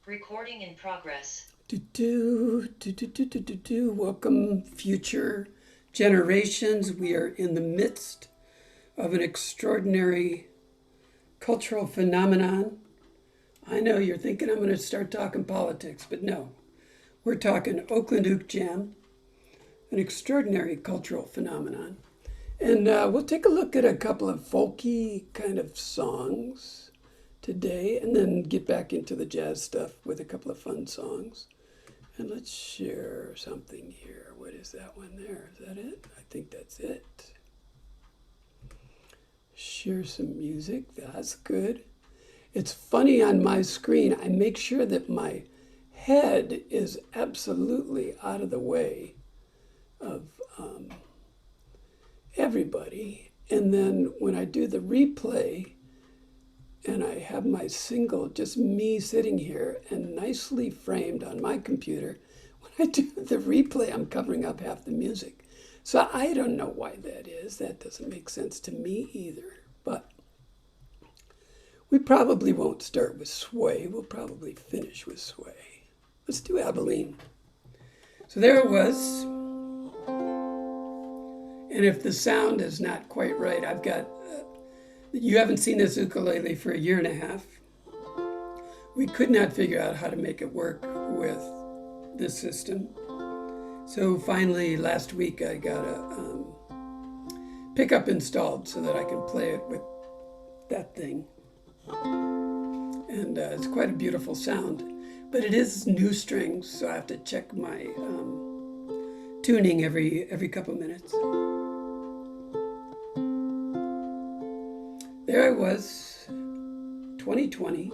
Recording in progress. Welcome, future generations. We are in the midst of an extraordinary cultural phenomenon. I know you're thinking I'm going to start talking politics, but no. We're talking Oakland Ook Jam, an extraordinary cultural phenomenon. And we'll take a look at a couple of folky kind of songs today and then get back into the jazz stuff with a couple of fun songs. And let's share something here. What is that one there? Is that it? I think that's it. Share some music. That's good. It's funny on my screen. I make sure that my head is absolutely out of the way of everybody. And then when I do the replay and I have my single, just me sitting here and nicely framed on my computer, when I do the replay, I'm covering up half the music. So I don't know why that is. That doesn't make sense to me either. But we probably won't start with Sway. We'll probably finish with Sway. Let's do Abilene. So there it was. And if the sound is not quite right, I've got, you haven't seen this ukulele for a year and a half. We could not figure out how to make it work with this system. So finally, last week, I got a pickup installed so that I can play it with that thing. And it's quite a beautiful sound. But it is new strings, so I have to check my tuning every couple minutes. There I was, 2020.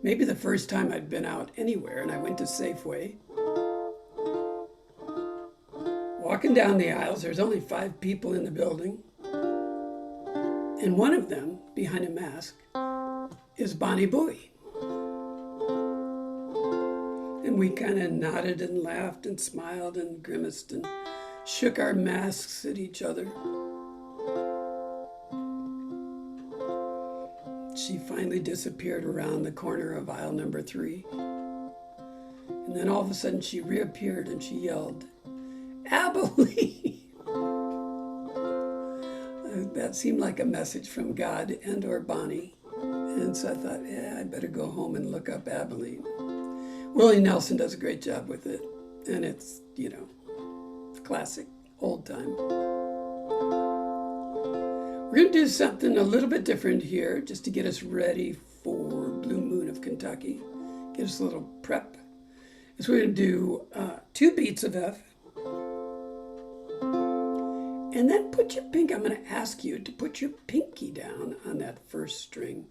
Maybe the first time I'd been out anywhere, and I went to Safeway. Walking down the aisles, there's only 5 people in the building. And one of them, behind a mask, is Bonnie Bowie. And we kind of nodded and laughed and smiled and grimaced and shook our masks at each other. She finally disappeared around the corner of aisle number 3. And then all of a sudden she reappeared and she yelled, "Abilene!" That seemed like a message from God and or Bonnie. And so I thought, I'd better go home and look up Abilene. Willie Nelson does a great job with it. And it's, classic, old time. We're going to do something a little bit different here just to get us ready for Blue Moon of Kentucky. Get us a little prep. So we're going to do 2 beats of F. And then put your I'm going to ask you to put your pinky down on that first string,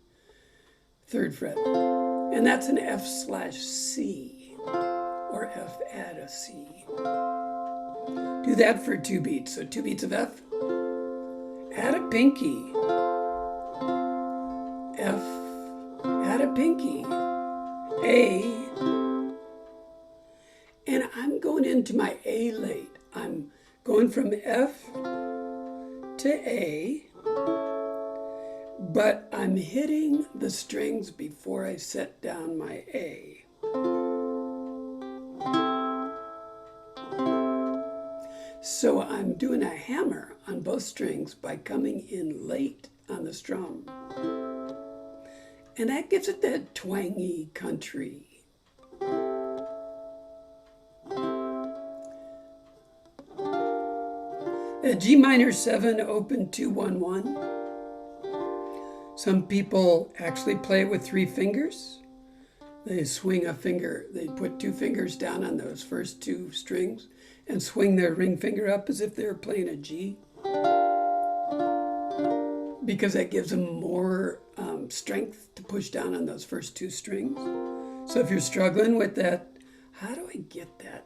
3rd fret. And that's an F/C or F add a C. Do that for 2 beats. So 2 beats of F. Add a pinky. F, add a pinky. A. And I'm going into my A late. I'm going from F to A, but I'm hitting the strings before I set down my A. So I'm doing a hammer on both strings by coming in late on the strum. And that gives it that twangy country. A G minor 7, open 2-1-1. Some people actually play it with 3 fingers. They swing a finger, they put 2 fingers down on those first 2 strings and swing their ring finger up as if they were playing a G. Because that gives them more strength to push down on those first 2 strings. So if you're struggling with that, how do I get that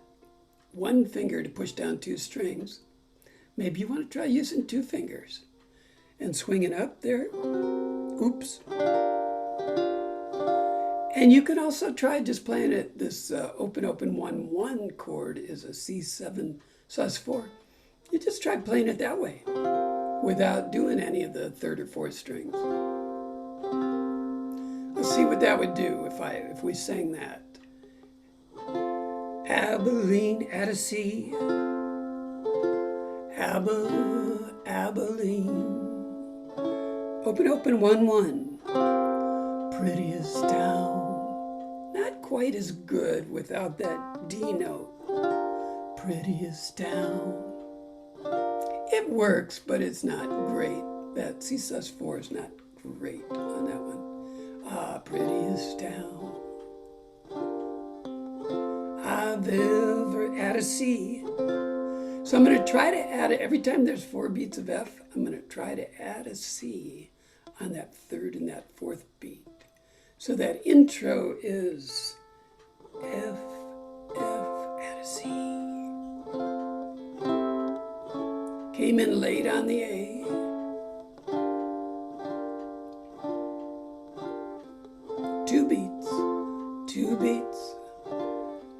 1 finger to push down 2 strings? Maybe you want to try using 2 fingers and swinging up there. Oops. And you can also try just playing it. This open 1-1 chord is a C7 sus4. You just try playing it that way without doing any of the 3rd or 4th strings. Let's see what what that would do if we sang that. Abilene at a sea, Abilene. Open, open, 1-1. Prettiest town. Not quite as good without that D note. Prettiest town. It works, but it's not great. That C sus4 is not great on that one. Prettiest town I've ever had a C. So I'm going to try to add it. Every time there's 4 beats of F, I'm going to try to add a C on that third and that fourth beat. So that intro is F, add a C. Came in late on the A.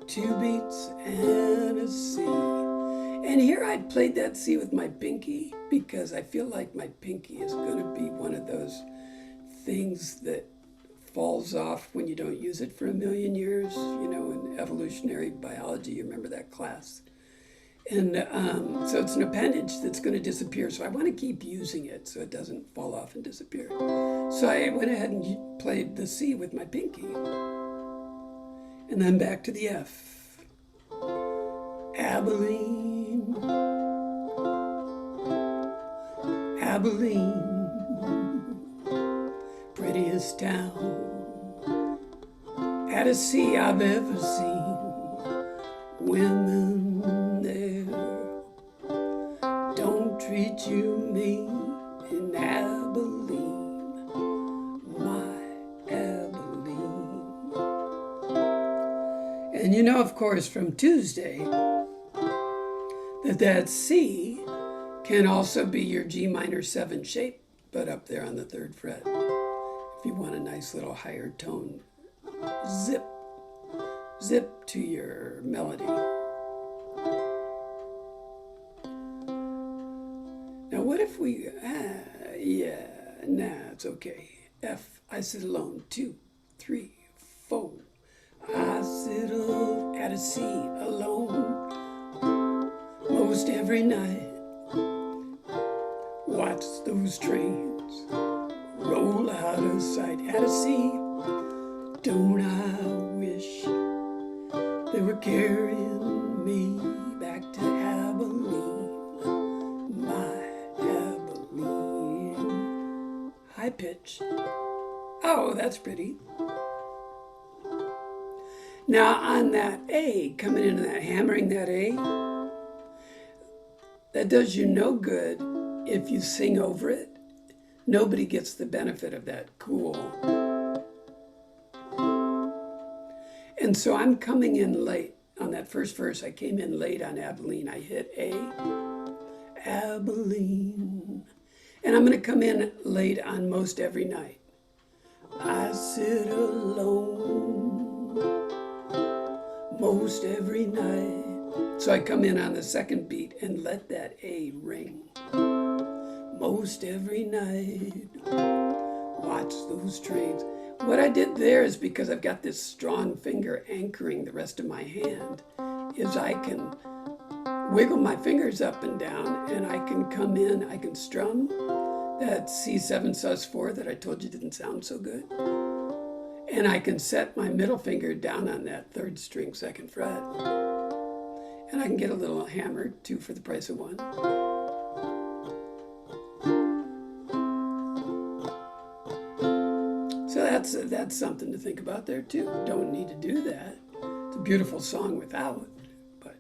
Two beats, and a C. And here I played that C with my pinky because I feel like my pinky is going to be one of those things that falls off when you don't use it for a million years, in evolutionary biology. You remember that class? And so it's an appendage that's going to disappear. So I want to keep using it so it doesn't fall off and disappear. So I went ahead and played the C with my pinky. And then back to the F. Abilene, prettiest town. At a C I've ever seen. Women there don't treat you mean in Abilene, my Abilene. And of course, from Tuesday, that C can also be your G minor 7 shape, but up there on the 3rd fret. If you want a nice little higher tone, zip to your melody. Now what if we, it's okay. F, I sit alone, 2, 3, 4. I sit at a C alone most every night. Watch those trains roll out of sight. At a C, don't I wish they were carrying me back to Abilene, my Abilene. High pitch. Oh, that's pretty. Now on that A, coming into that, hammering that A, that does you no good if you sing over it. Nobody gets the benefit of that cool. And so I'm coming in late on that first verse. I came in late on Abilene. I hit A, Abilene. And I'm going to come in late on most every night. I sit alone most every night. So I come in on the second beat and let that A ring. Most every night, watch those trains. What I did there is because I've got this strong finger anchoring the rest of my hand, is I can wiggle my fingers up and down and I can come in, I can strum that C7 sus4 that I told you didn't sound so good. And I can set my middle finger down on that 3rd string 2nd fret. And I can get a little hammer, 2 for the price of 1. So that's something to think about there too. Don't need to do that. It's a beautiful song without, but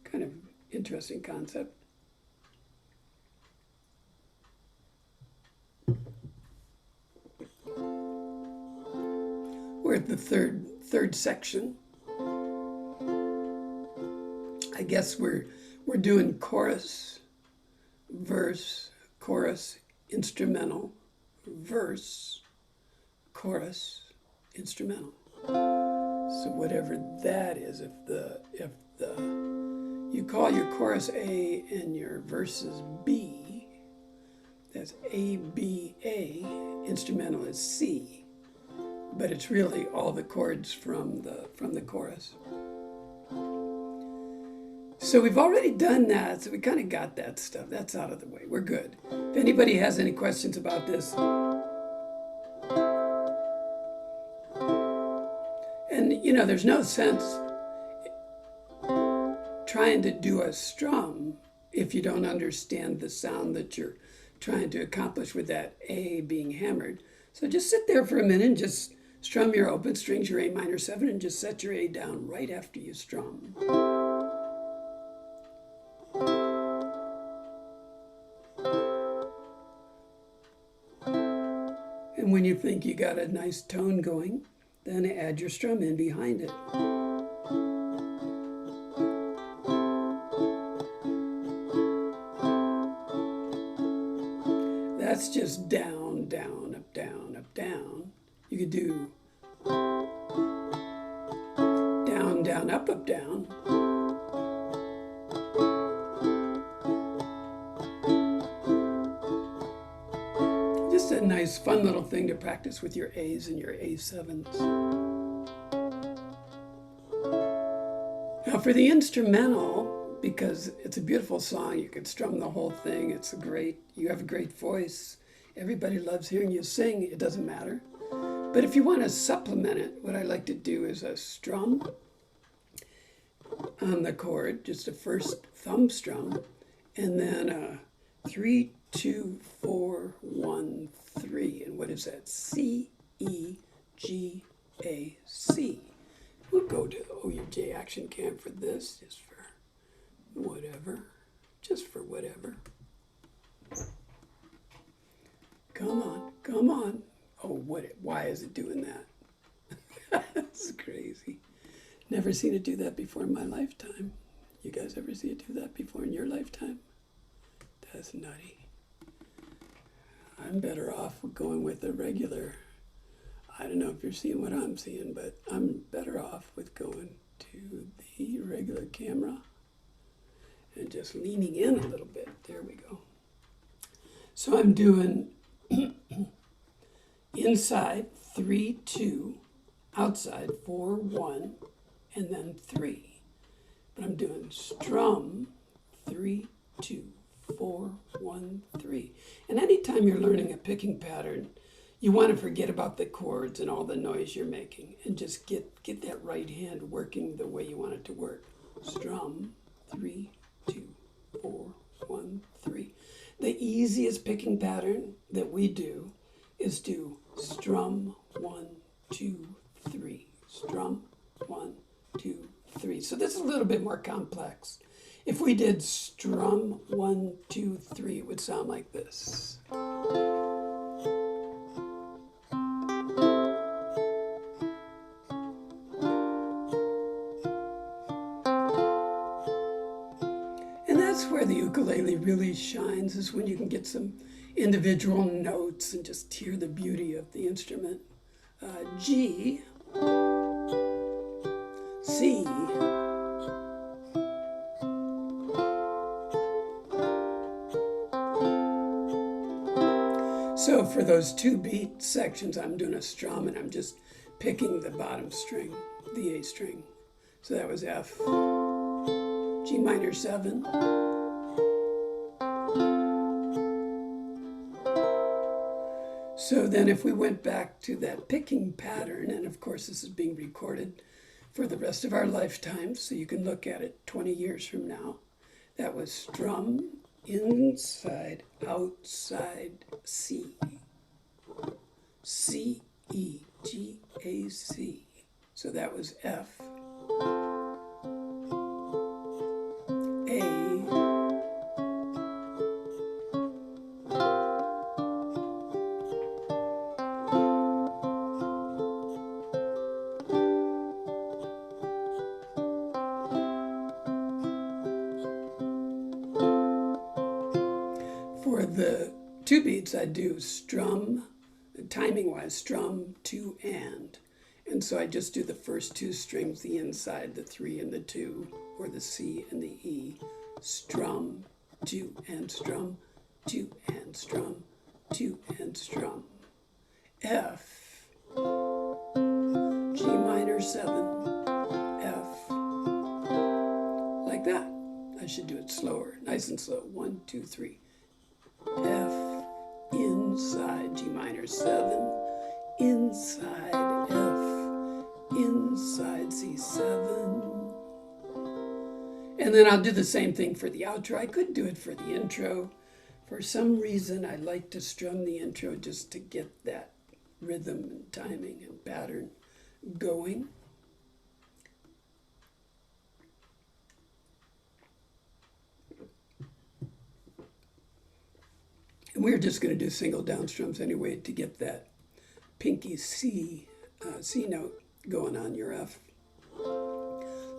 kind of interesting concept. We're at the third section. I guess we're doing chorus, verse, chorus, instrumental, verse, chorus, instrumental. So whatever that is, if you call your chorus A and your verses B, that's A, B, A, instrumental is C. but it's really all the chords from the chorus. So we've already done that, so we kind of got that stuff. That's out of the way. We're good. If anybody has any questions about this, and there's no sense trying to do a strum if you don't understand the sound that you're trying to accomplish with that A being hammered. So just sit there for a minute and just strum your open strings, your A minor 7, and just set your A down right after you strum. And when you think you got a nice tone going, then add your strum in behind it. That's just down, down, up, down, up, down. You could do down, down, up, down. Just a nice, fun little thing to practice with your A's and your A7s. Now for the instrumental, because it's a beautiful song, you could strum the whole thing. You have a great voice. Everybody loves hearing you sing. It doesn't matter. But if you want to supplement it, what I like to do is a strum on the chord, just a first thumb strum, and then a 3, 2, 4, 1, 3. And what is that? C, E, G, A, C. We'll go to OUJ Action Camp for this, just for whatever. Come on, come on. Oh, why is it doing that? That's crazy. Never seen it do that before in my lifetime. You guys ever see it do that before in your lifetime? That's nutty. I'm better off going with a regular. I don't know if you're seeing what I'm seeing, but I'm better off with going to the regular camera and just leaning in a little bit. There we go. So I'm doing inside 3, 2, outside 4, 1, and then 3. But I'm doing strum 3, 2, 4, 1, 3. And anytime you're learning a picking pattern, you want to forget about the chords and all the noise you're making and just get that right hand working the way you want it to work. Strum 3, 2, 4, 1, 3. The easiest picking pattern that we do is do strum 1, 2, 3. Strum 1, 2, 3. So this is a little bit more complex. If we did strum 1, 2, 3, it would sound like this. And that's where the ukulele really shines, is when you can get some individual notes and just hear the beauty of the instrument. G, C, so for those 2 beat sections, I'm doing a strum and I'm just picking the bottom string, the A string. So that was F, G minor 7, so then if we went back to that picking pattern, and of course this is being recorded for the rest of our lifetime, so you can look at it 20 years from now, that was strum, inside, outside, C. C, E, G, A, C. So that was F, A, for the 2 beats, I do strum, timing-wise, strum, 2, and so I just do the first 2 strings, the inside, the 3 and the 2, or the C and the E, strum, 2, and strum, 2, and strum, 2, and strum. F, 7, F, like that. I should do it slower, nice and slow. 1, 2, 3. F, inside, G minor 7, inside, F, inside, C7. And then I'll do the same thing for the outro. I could do it for the intro. For some reason, I like to strum the intro just to get that rhythm and timing and pattern going. And we're just going to do single down strums anyway to get that pinky C note going on your F.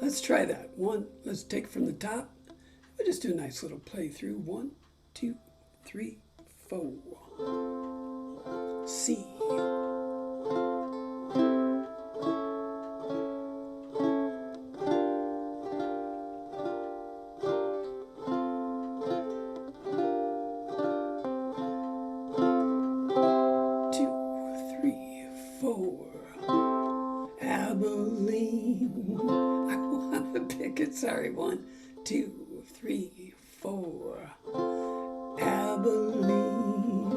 Let's try that. Let's take from the top. We'll just do a nice little play through. 1, 2, 3, 4. C. 2, 3, 4. Abilene. I want to pick it. Sorry. 1, 2, 3, 4. Abilene,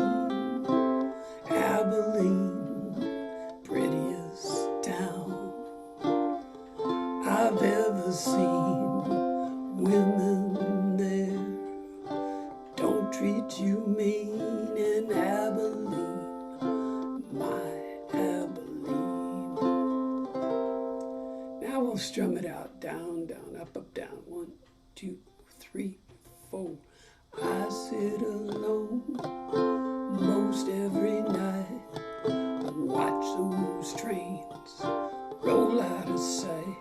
Abilene, prettiest town I've ever seen. Women there don't treat you mean in Abilene, my Abilene. Now we'll strum it out. Down, down, up, up, down. 1, 2, 3, 4. I sit alone most every night, watch those trains roll out of sight.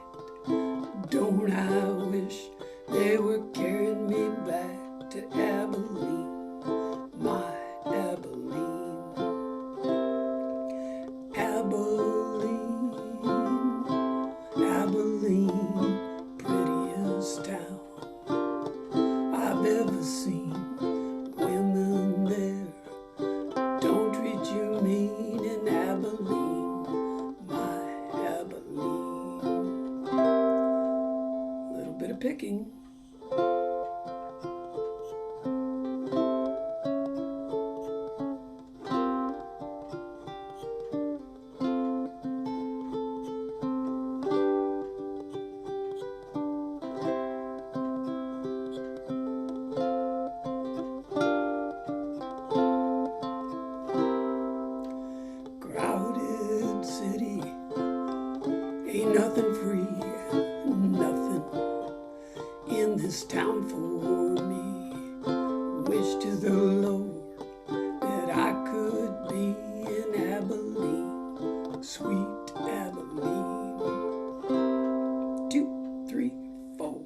Don't I wish they were carrying me back to Abilene, my Abilene. Abilene, Abilene, prettiest town I've ever seen. Women there don't treat you mean in Abilene, my Abilene. A little bit of picking. Ain't nothing free, nothing in this town for me. Wish to the Lord that I could be in Abilene, sweet Abilene. 2, 3, 4.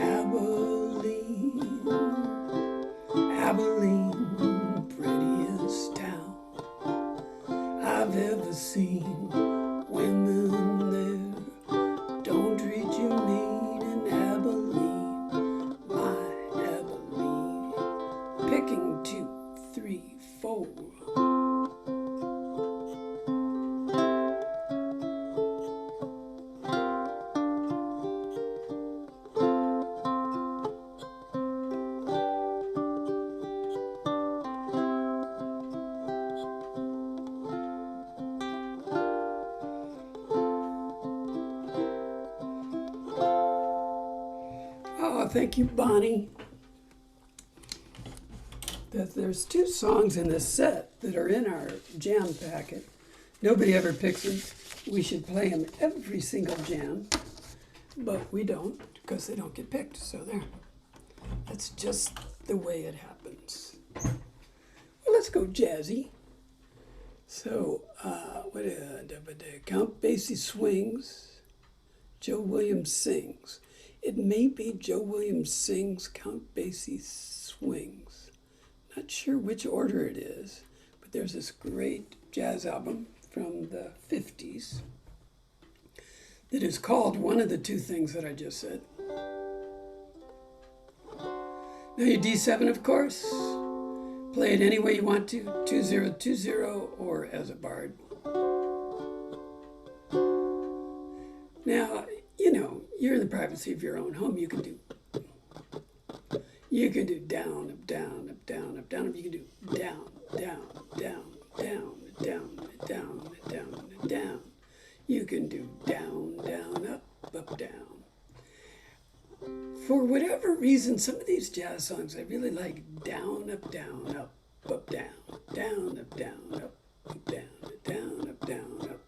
Abilene, Abilene, prettiest town I've ever seen. Women there don't treat you mean in Abilene, my Abilene. Picking 2, 3, 4. Oh, thank you, Bonnie. There's 2 songs in this set that are in our jam packet. Nobody ever picks them. We should play them every single jam, but we don't because they don't get picked. So there. That's just the way it happens. Well, let's go jazzy. So, Count Basie swings, Joe Williams sings. It may be Joe Williams sings, Count Basie swings. Not sure which order it is, but there's this great jazz album from the 50s that is called one of the 2 things that I just said. Now your D7, of course. Play it any way you want to, 2-0-2-0 or as a bard. Now, you're in the privacy of your own home. You can do down, up, down, up, down, up, down. You can do down, down, down, down, down, down, down, down. You can do down, down, up, down. For whatever reason, some of these jazz songs I really like down, up, down, up, down, down, up, down, up, down, down, up, down, up,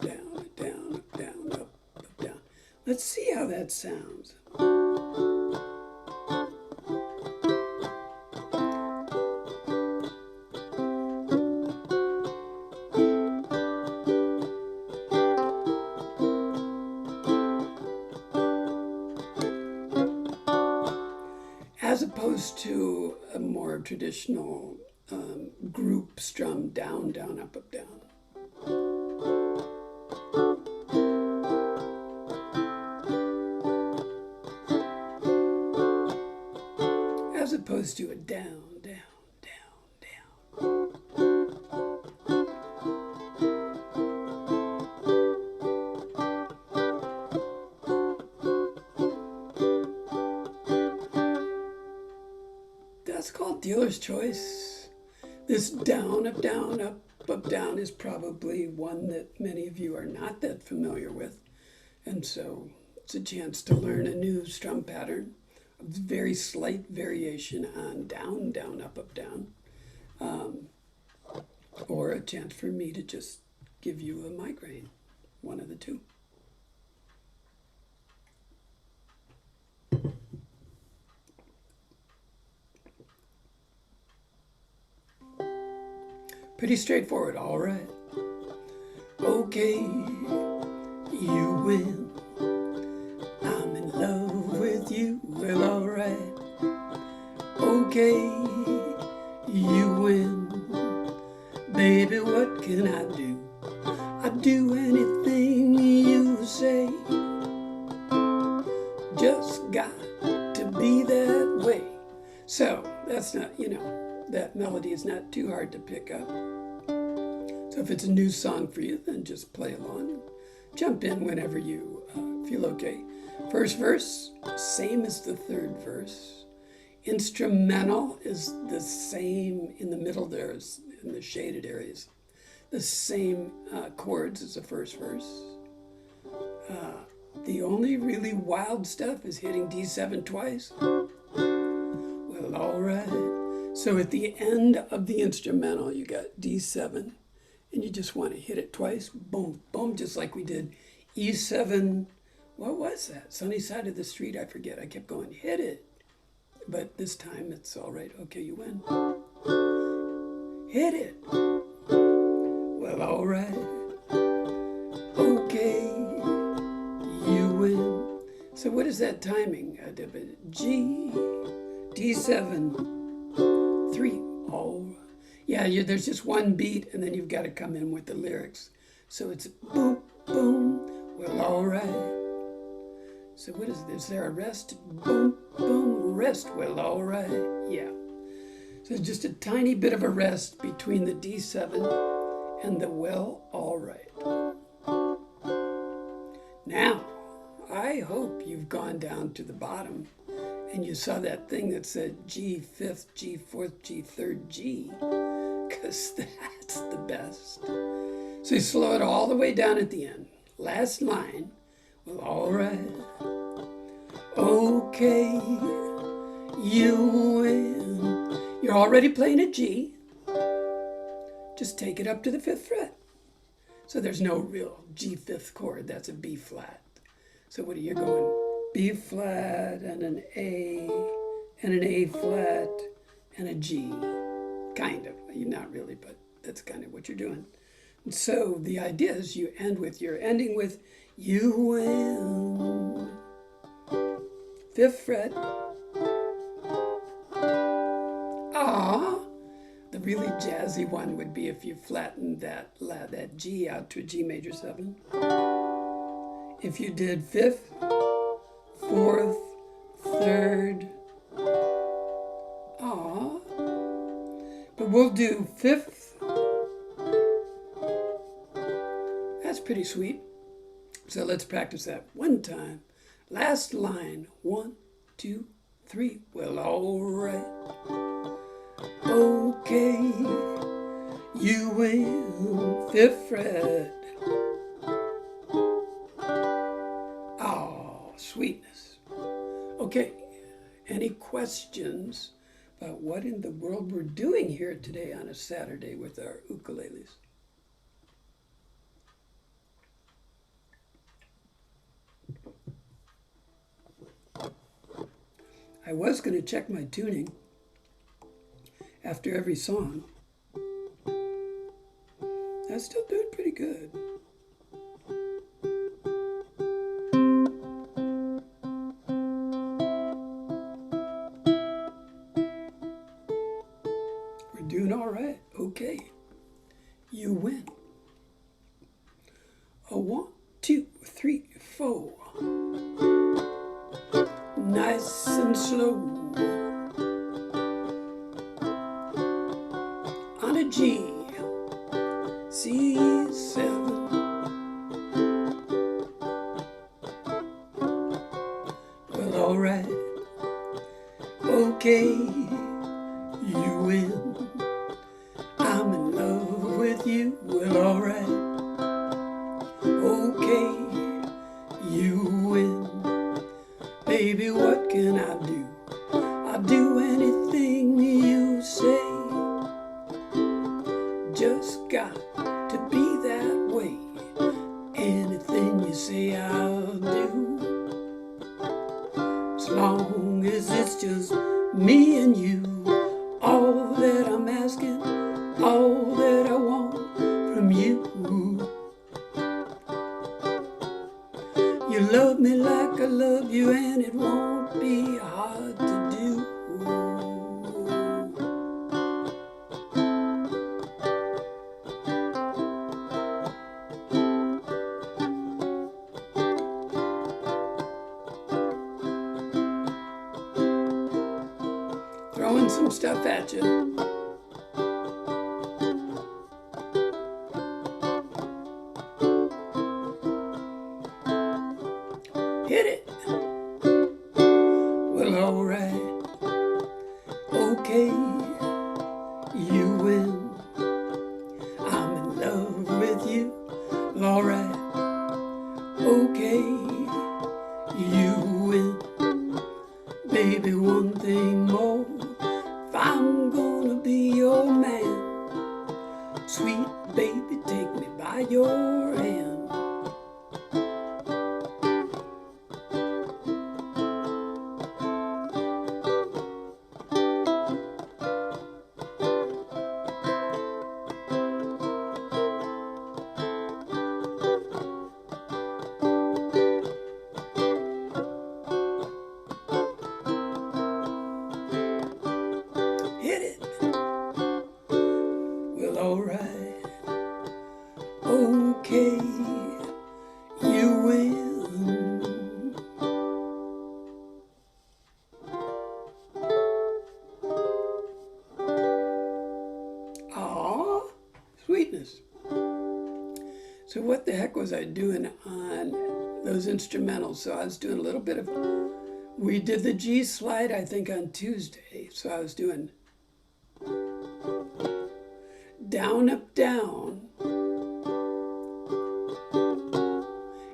down, down, up, down, up, down. Let's see how that sounds. As opposed to a more traditional group strum down, down, up, down. As opposed to a down, down, down, down. That's called dealer's choice. This down, up, down is probably one that many of you are not that familiar with. And so it's a chance to learn a new strum pattern, a very slight variation on down, down, up, down. Or a chance for me to just give you a migraine, one of the two. Pretty straightforward, all right. Okay, you win. I'm in love with you, well, all right. Okay, you win. Baby, what can I do? I'd do anything you say. Just got to be that way. So, that's not, that melody is not too hard to pick up. So if it's a new song for you, then just play along. Jump in whenever you feel okay. First verse, same as the third verse. Instrumental is the same in the middle there, in the shaded areas. The same chords as the first verse. The only really wild stuff is hitting D7 twice. Well, all right. So at the end of the instrumental, you got D7. And you just want to hit it twice, boom, boom, just like we did E7. What was that? Sunny Side of the Street, I forget. I kept going, hit it. But this time it's all right. Okay, you win. Hit it. Well, all right. Okay, you win. So what is that timing? G, D7, 3, all right. Yeah, there's just one beat, and then you've got to come in with the lyrics. So it's boom, boom, well, all right. So what is it? Is there a rest? Boom, boom, rest, well, all right. Yeah. So just a tiny bit of a rest between the D7 and the well, all right. Now, I hope you've gone down to the bottom and you saw that thing that said G 5th, G 4th, G 3rd, G. Because that's the best. So you slow it all the way down at the end. Last line. Well, all right. Okay, you win. You're already playing a G. Just take it up to the 5th fret. So there's no real G 5th chord. That's a B flat. So what are you going? B flat and an A and an A flat and a G. Kind of, not really, but that's kind of what you're doing. And so the idea is you're ending with you win. 5th fret. Ah, the really jazzy one would be if you flattened that G out to a G major 7. If you did 5th, 4th, 3rd. Ah. But we'll do 5th. That's pretty sweet. So let's practice that one time. Last line. 1, 2, 3. Well, all right. Okay. You win. Fifth fret. Oh, sweetness. Okay. Any questions about what in the world we're doing here today on a Saturday with our ukuleles? I was going to check my tuning after every song. I'm still doing pretty good. We're doing all right. Okay. You win. A 1, 2, 3, 4. Nice and slow. On a G. C7. Well, all right. Okay. You win. I'm in love with you. Well, all right. Okay. You win. Baby, what can I do? I'll do anything you say. Just got to be that way. Anything you say I'll do. As long as it's just me and you. All that I'm asking, all that I want from you. You love me like I love you, and it won't be hard to do. Throwing some stuff at you. Hit it. Well, all right. Okay, you win. I'm in love with you. Well, all right. Okay, you win. Baby, one thing more. If I'm gonna be your man, sweet baby, take me by your hand. Hit it. Well, all right. Okay, you win. Aw, sweetness. So what the heck was I doing on those instrumentals? So I was doing a little bit of, we did the G slide, I think, on Tuesday. So I was doing down, up, down.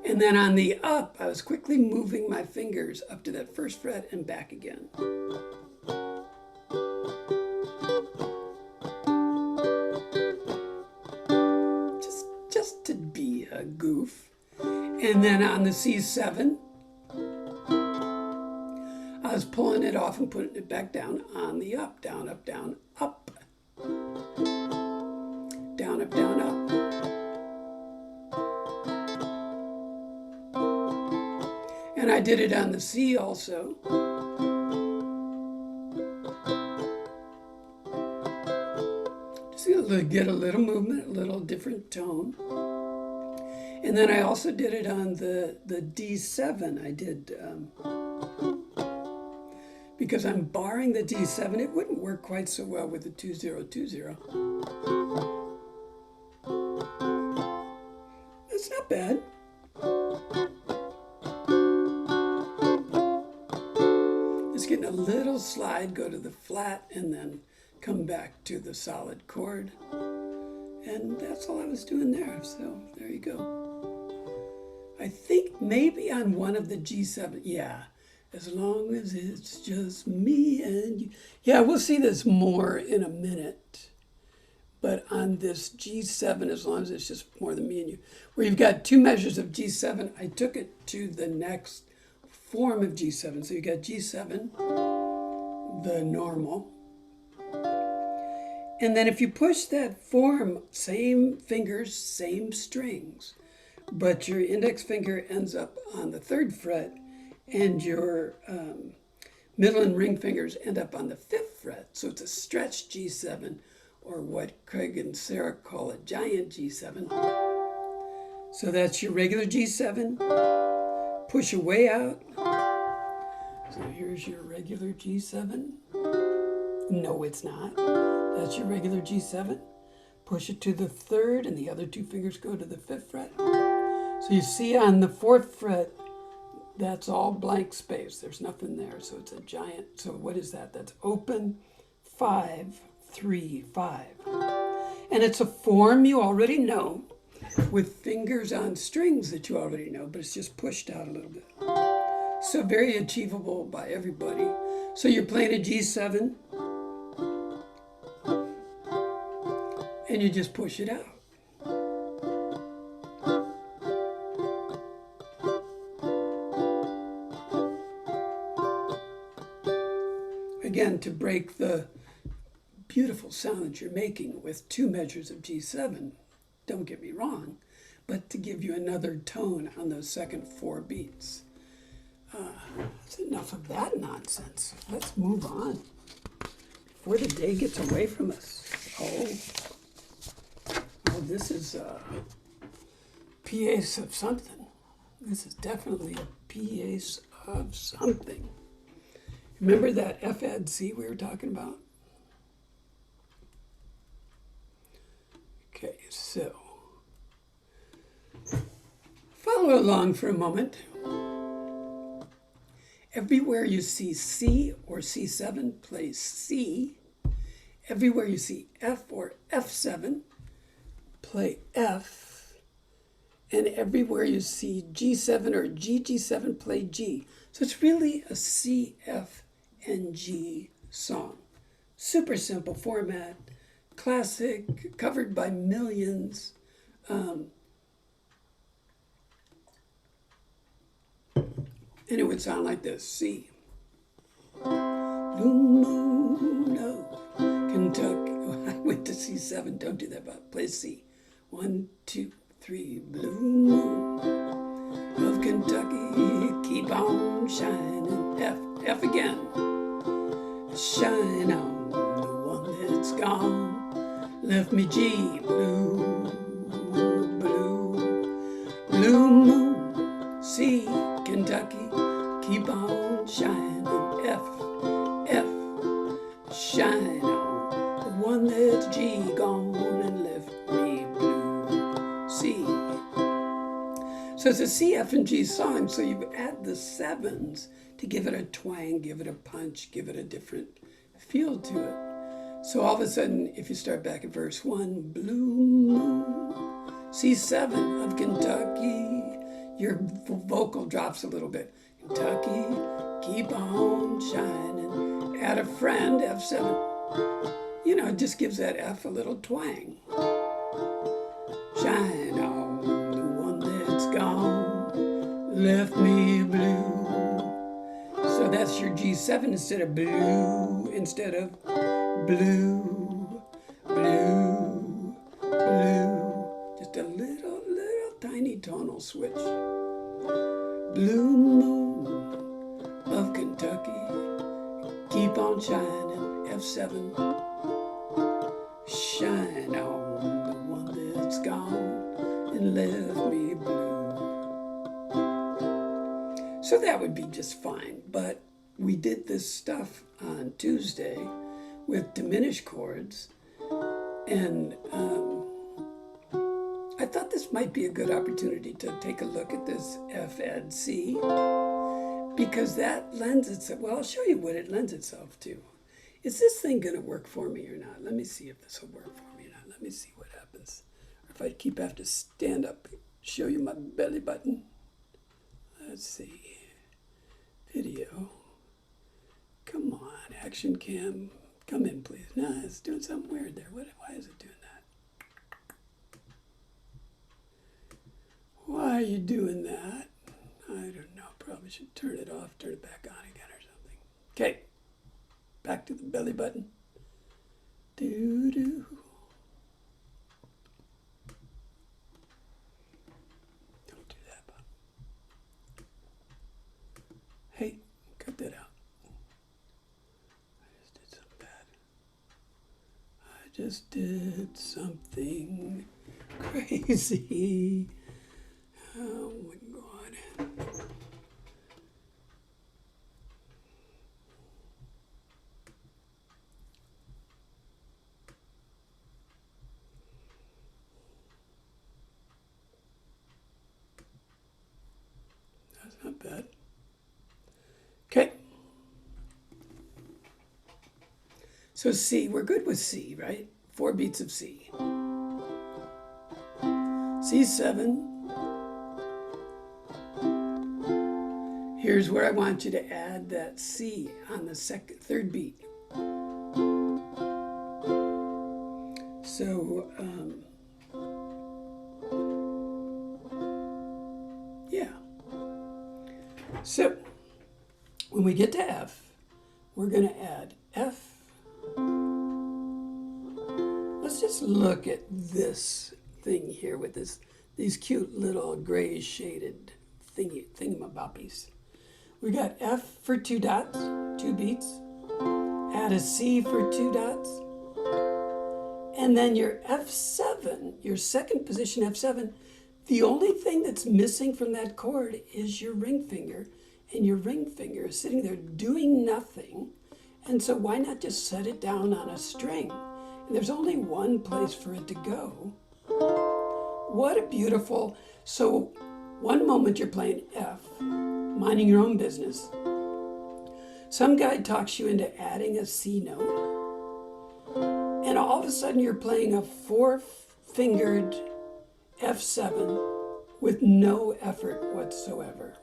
And then on the up, I was quickly moving my fingers up to that first fret and back again. Just to be a goof. And then on the C7, I was pulling it off and putting it back down on the up, down, up, down, up. Down, up, down, up. And I did it on the C also. Just to get a little movement, a little different tone. And then I also did it on the D7. I did, because I'm barring the D7, it wouldn't work quite so well with the 2020. That's not bad. little slide, go to the flat, and then come back to the solid chord. And that's all I was doing there. So there you go. I think maybe on one of the G7, yeah, as long as it's just me and you. Yeah, we'll see this more in a minute. But on this G7, as long as it's just more than me and you, where you've got two measures of G7, I took it to the next form of G7. So you got G7, the normal. And then if you push that form, same fingers, same strings, but your index finger ends up on the 3rd fret and your middle and ring fingers end up on the 5th fret. So it's a stretched G7, or what Craig and Sarah call a giant G7. So that's your regular G7. Push your way out. So here's your regular G7. No, it's not. That's your regular G7. Push it to the 3rd, and the other two fingers go to the 5th fret. So you see on the 4th fret, that's all blank space. There's nothing there, so it's a giant. So what is that? That's open 5, 3, 5. And it's a form you already know with fingers on strings that you already know, but it's just pushed out a little bit. So very achievable by everybody. So you're playing a G7 and you just push it out. Again, to break the beautiful sounds you're making with two measures of G7, don't get me wrong, but to give you another tone on those second 4 beats. That's enough of that nonsense. Let's move on before the day gets away from us. Oh, this is a piece of something. This is definitely a piece of something. Remember that F add C we were talking about? Okay, so follow along for a moment. Everywhere you see C or C7, play C. Everywhere you see F or F7, play F. And everywhere you see G7 or G7, play G. So it's really a C, F, and G song. Super simple format, classic, covered by millions. And it would sound like this: C. Blue moon of Kentucky. I went to C7. Don't do that, but play C. 1, 2, 3. Blue moon of Kentucky, keep on shining. F, F again. Shine on the one that's gone. Left me G. Blue, blue, blue moon. C, Kentucky, keep on shining. F, F, shine on the one that's G gone and left me blue. C. So it's a C, F, and G song, so you add the 7s to give it a twang, give it a punch, give it a different feel to it. So all of a sudden, if you start back at verse 1, blue moon, C7 of Kentucky, your vocal drops a little bit. Kentucky, keep on shining. Add a friend, F7. You know, it just gives that F a little twang. Shine on the one that's gone, left me blue. So that's your G7 instead of blue, instead of blue, blue, blue. Just a little tiny tonal switch. Blue moon of Kentucky, keep on shining. F7, shine on the one that's gone and left me blue. So that would be just fine, but we did this stuff on Tuesday with diminished chords, and I thought this might be a good opportunity to take a look at this F add C, because that lends itself, well, I'll show you what it lends itself to. Is this thing going to work for me or not? Let me see if this will work for me or not. Let me see what happens. Or if I have to stand up, show you my belly button. Let's see. Video. Come on, action cam. Come in, please. No, it's doing something weird there. Why is it doing that? Why are you doing that? I don't know. Probably should turn it off, turn it back on again or something. Okay. Back to the belly button. Doo-doo. Don't do that, Bob. Hey, cut that out. I just did something crazy. Oh my God. That's not bad. Okay. So C, we're good with C, right? 4 beats of C. C7. Here's where I want you to add that C on the third beat. So, yeah. So, when we get to F, we're going to add F. Let's just look at this thing here with these cute little gray shaded thingamabobbies. We got F for 2 dots, 2 beats. Add a C for 2 dots. And then your F7, your second position F7, the only thing that's missing from that chord is your ring finger. And your ring finger is sitting there doing nothing. And so why not just set it down on a string? And there's only one place for it to go. What a beautiful, so one moment you're playing F, minding your own business. Some guy talks you into adding a C note. And all of a sudden you're playing a 4-fingered F7 with no effort whatsoever.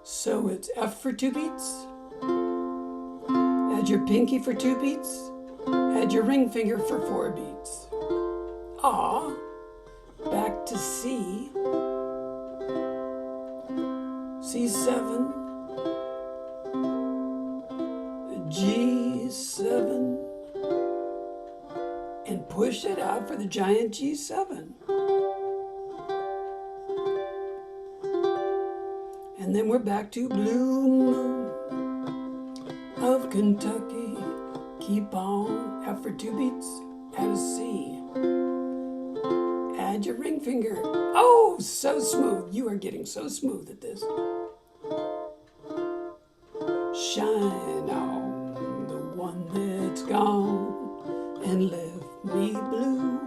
So it's F for 2 beats. Add your pinky for 2 beats. Add your ring finger for 4 beats. Ah, back to C. C7. G7. And push it out for the giant G7. And then we're back to Blue Moon of Kentucky. Keep on, F for 2 beats, add a C. Add your ring finger. Oh, so smooth. You are getting so smooth at this. Shine on the one that's gone and left me blue.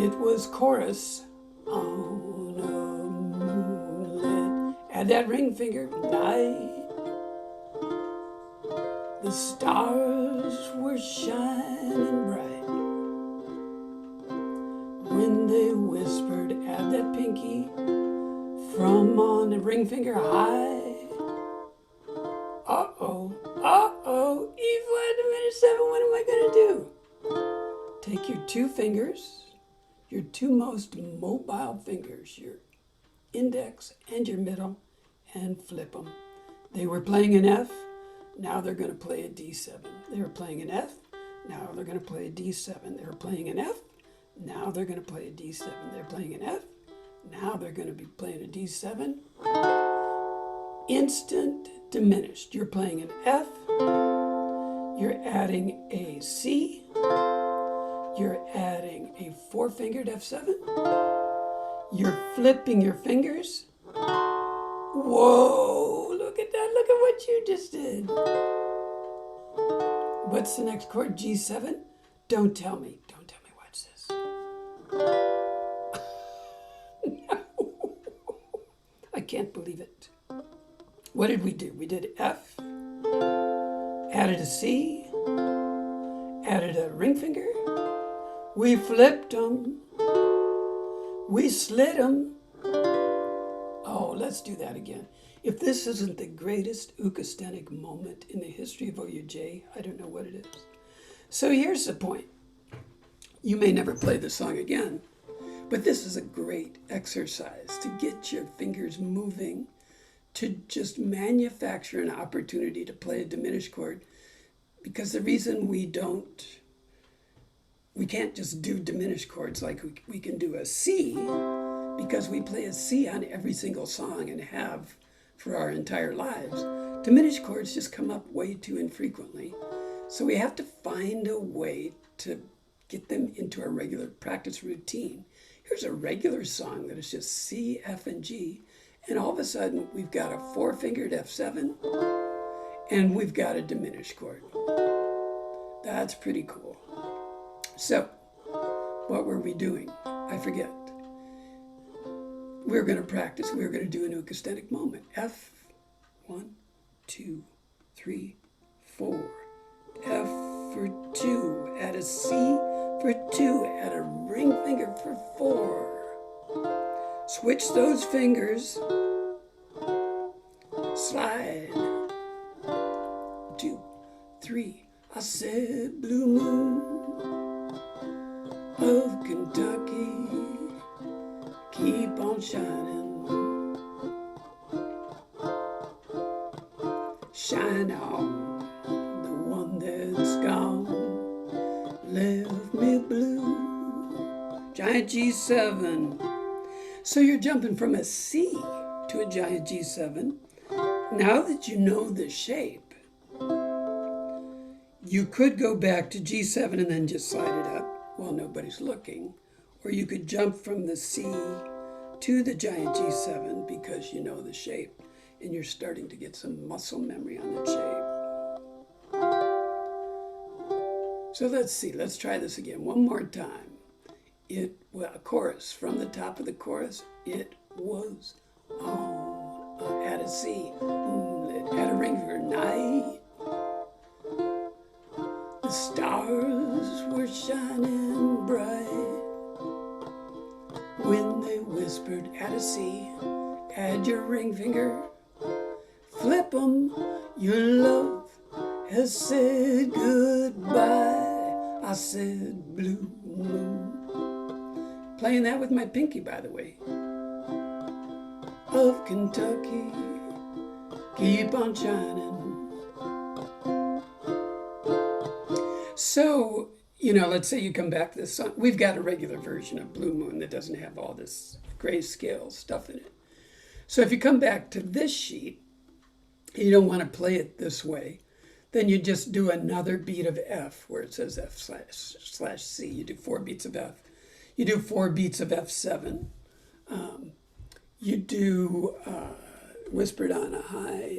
It was chorus on a moonlit. Add that ring finger. Night. The stars were shining bright. When they whispered, add that pinky from on the ring finger high. Uh-oh, uh-oh, E flat diminished 7, what am I gonna do? Take your 2 fingers, your 2 most mobile fingers, your index and your middle, and flip them. They were playing an F, now they're gonna play a D7. They were playing an F, now they're gonna play a D7. They were playing an F, now they're gonna play a D7. They're playing an F, now they're gonna be playing a D7. Instant diminished. You're playing an F, you're adding a C, you're adding a 4-fingered F7, you're flipping your fingers. Whoa, look at that, look at what you just did. What's the next chord? G7? Don't tell me, watch this. No. can't believe it. What did we do? We did F, added a C, added a ring finger. We flipped them. We slid them. Oh, let's do that again. If this isn't the greatest acoustic moment in the history of OUJ, I don't know what it is. So here's the point. You may never play the song again, but this is a great exercise to get your fingers moving, to just manufacture an opportunity to play a diminished chord. Because the reason we can't just do diminished chords like we can do a C, because we play a C on every single song and have for our entire lives. Diminished chords just come up way too infrequently. So we have to find a way to get them into our regular practice routine. Here's a regular song that is just C, F, and G, and all of a sudden we've got a four-fingered F7 and we've got a diminished chord. That's pretty cool. So, what were we doing? I forget. We were going to practice. We were going to do an acoustic moment. F, 1, 2, 3, 4. F for 2. Add a C for 2. Add a ring finger for 4. Switch those fingers. Slide. 2, 3. I said blue moon of Kentucky, keep on shining. Shine on the one that's gone, left me blue. Giant G7. So you're jumping from a C to a giant G7. Now that you know the shape, you could go back to G7 and then just slide it up while nobody's looking. Or you could jump from the C to the giant G7 because you know the shape and you're starting to get some muscle memory on the shape. So let's see, let's try this again one more time. A chorus, from the top of the chorus, it was on. Add a C, moonlit, add a ring finger, night. The stars were shining bright when they whispered, add a C, add your ring finger, flip 'em, your love has said goodbye. I said blue moon. Playing that with my pinky, by the way. Of Kentucky, keep on shining. So, let's say you come back to this song. We've got a regular version of Blue Moon that doesn't have all this grayscale stuff in it. So if you come back to this sheet, and you don't want to play it this way, then you just do another beat of F where it says F/C. You do 4 beats of F. You do 4 beats of F7. You do whispered on a high,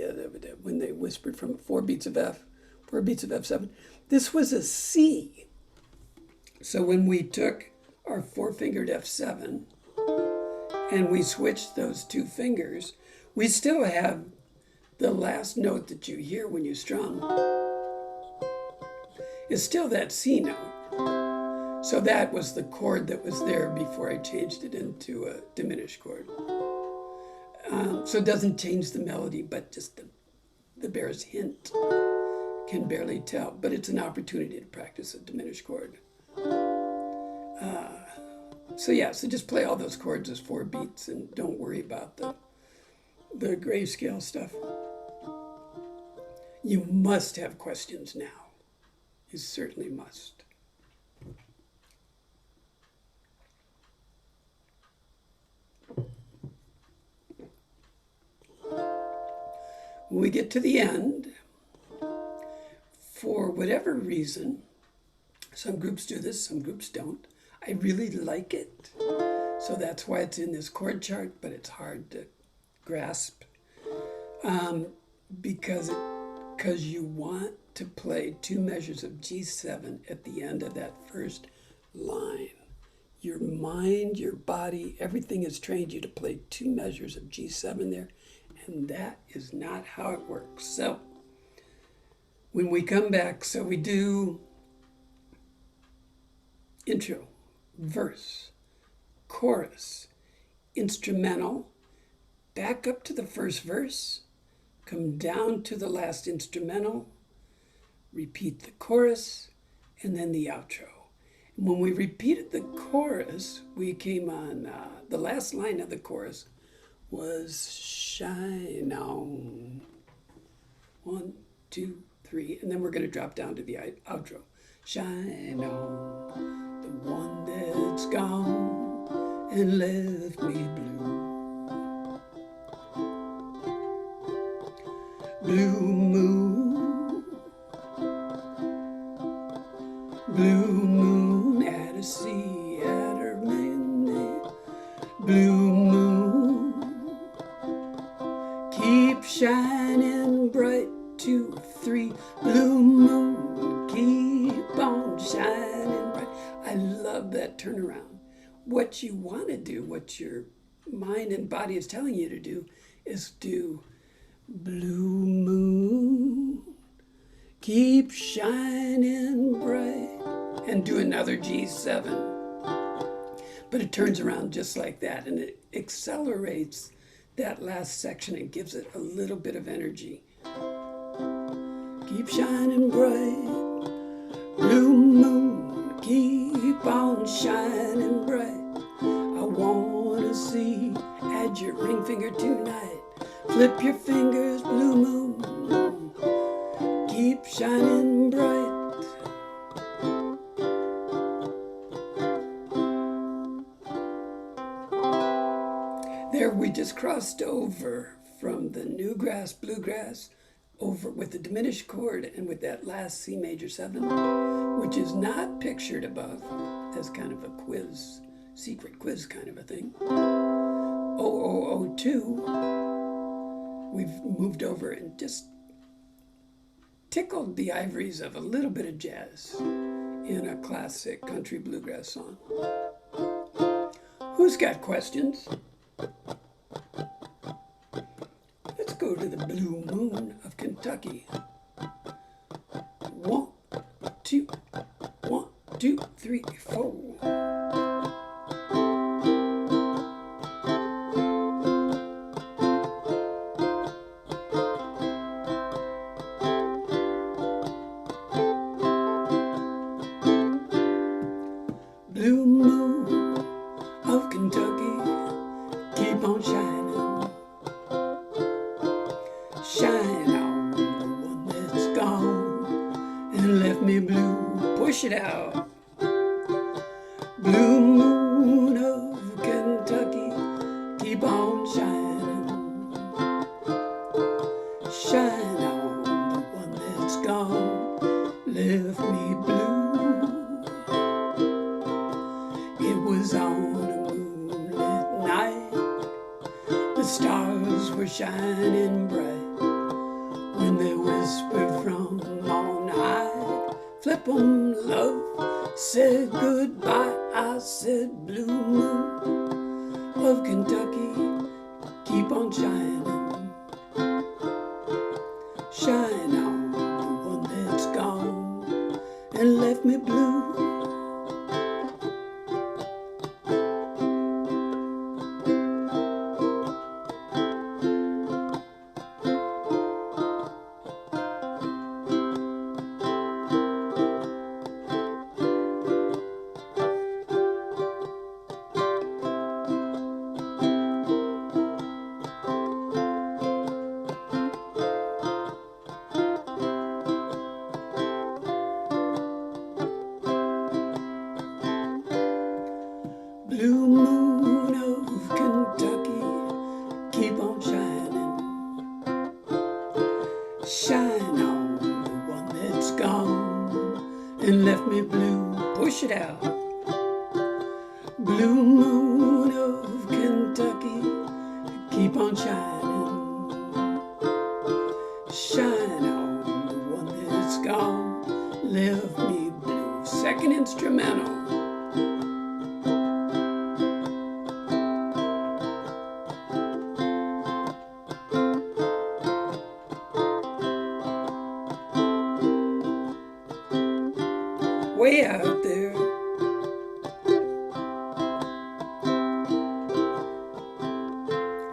when they whispered from 4 beats of F, 4 beats of F7. This was a C. So when we took our 4-fingered F7 and we switched those 2 fingers, we still have the last note that you hear when you strum is still that C note. So that was the chord that was there before I changed it into a diminished chord. So it doesn't change the melody, but just the barest hint can barely tell. But it's an opportunity to practice a diminished chord. So just play all those chords as 4 beats and don't worry about the grayscale stuff. You must have questions now. You certainly must. When we get to the end, for whatever reason, some groups do this, some groups don't. I really like it, so that's why it's in this chord chart, but it's hard to grasp because you want to play 2 measures of G7 at the end of that first line. Your mind, your body, everything has trained you to play 2 measures of G7 there, and that is not how it works. So when we come back, so we do intro, verse, chorus, instrumental, back up to the first verse, come down to the last instrumental, repeat the chorus, and then the outro. And when we repeated the chorus, we came on, the last line of the chorus was shine on. 1, 2, 3, and then we're going to drop down to the outro. Shine on the one that's gone and left me blue. Blue moon, blue moon at a sea at her midnight. Blue moon, keep shining bright. 2, 3, blue moon, keep on shining bright. I love that turnaround. What you want to do, what your mind and body is telling you to do, is do blue moon, keep shining bright, and do another G7. But it turns around just like that, and it accelerates that last section and gives it a little bit of energy. Keep shining bright, blue moon, keep on shining bright. I want to see, add your ring finger tonight. Flip your fingers, blue moon, keep shining bright. There we just crossed over from the new grass, bluegrass, over with the diminished chord and with that last C major 7, which is not pictured above as kind of a quiz, secret quiz kind of a thing. 0002, we've moved over and just tickled the ivories of a little bit of jazz in a classic country bluegrass song. Who's got questions? Let's go to the blue moon of Kentucky. 1, 2, 1, 2, 3, 4. Blue moon of Kentucky, keep on shining. Shine on the one that's gone and left me blue. Push it out. Blue moon of Kentucky, keep on shining. Shine on the one that's gone, left me blue. It was on a moonlit night, the stars were shining bright. When they whispered from on high, flip 'em, love, said goodbye. I said, blue moon of Kentucky, keep on shining. Shine on the one that's gone and left me blue. Blue moon of Kentucky, keep on shining. Shine on the one that's gone and left me blue. Push it out. Blue moon of Kentucky, keep on shining. Shine on the one that's gone, left me blue. Second instrumental. way out there.